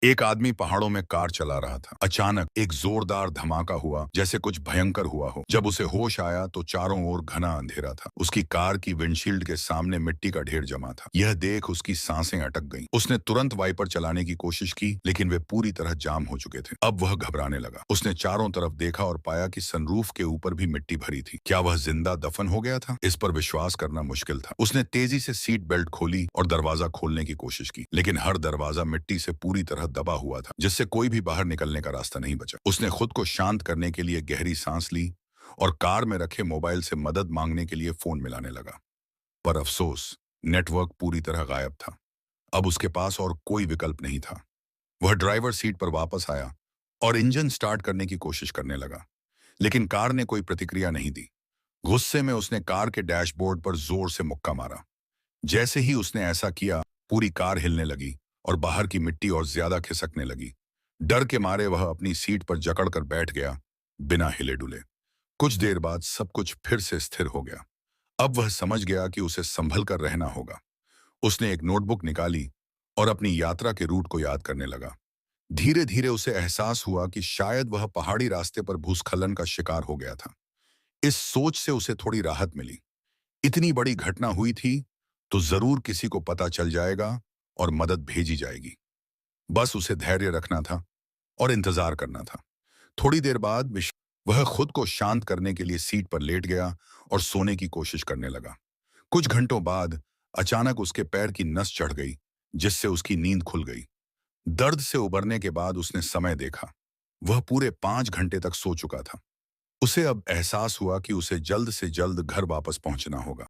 एक आदमी पहाड़ों में कार चला रहा था। अचानक एक जोरदार धमाका हुआ, जैसे कुछ भयंकर हुआ हो। जब उसे होश आया तो चारों ओर घना अंधेरा था। उसकी कार की विंडशील्ड के सामने मिट्टी का ढेर जमा था। यह देख उसकी सांसें अटक गईं। उसने तुरंत वाइपर चलाने की कोशिश की, लेकिन वे पूरी तरह जाम हो चुके थे। अब वह घबराने लगा। उसने चारों तरफ देखा और पाया कि सनरूफ के ऊपर भी मिट्टी भरी थी। क्या वह जिंदा दफन हो गया था? इस पर विश्वास करना मुश्किल था। उसने तेजी से सीट बेल्ट खोली और दरवाजा खोलने की कोशिश की, लेकिन हर दरवाजा मिट्टी से पूरी तरह दबा हुआ था, जिससे कोई भी बाहर निकलने का रास्ता नहीं बचा। उसने खुद को शांत करने के लिए गहरी सांस ली और कार में रखे मोबाइल से मदद मांगने के लिए फोन मिलाने लगा। पर अफसोस, नेटवर्क पूरी तरह गायब था। अब उसके पास और कोई विकल्प नहीं था। वह ड्राइवर सीट पर वापस आया और इंजन स्टार्ट करने की कोशिश करने लगा, लेकिन कार ने कोई प्रतिक्रिया नहीं दी। गुस्से में उसने कार के डैशबोर्ड पर जोर से मुक्का मारा। जैसे ही उसने ऐसा किया, पूरी कार हिलने लगी और बाहर की मिट्टी और ज्यादा खिसकने लगी। डर के मारे वह अपनी सीट पर जकड़कर बैठ गया, बिना हिले डुले। कुछ देर बाद सब कुछ फिर से स्थिर हो गया। अब वह समझ गया कि उसे संभल कर रहना होगा। उसने एक नोटबुक निकाली और अपनी यात्रा के रूट को याद करने लगा। धीरे धीरे उसे एहसास हुआ कि शायद वह पहाड़ी रास्ते पर भूस्खलन का शिकार हो गया था। इस सोच से उसे थोड़ी राहत मिली। इतनी बड़ी घटना हुई थी तो जरूर किसी को पता चल जाएगा और मदद भेजी जाएगी। बस उसे धैर्य रखना था और इंतजार करना था। थोड़ी देर बाद वह खुद को शांत करने के लिए सीट पर लेट गया और सोने की कोशिश करने लगा। कुछ घंटों बाद अचानक उसके पैर की नस चढ़ गई, जिससे उसकी नींद खुल गई। दर्द से उबरने के बाद उसने समय देखा। वह पूरे 5 घंटे तक सो चुका था। उसे अब एहसास हुआ कि उसे जल्द से जल्द घर वापस पहुंचना होगा।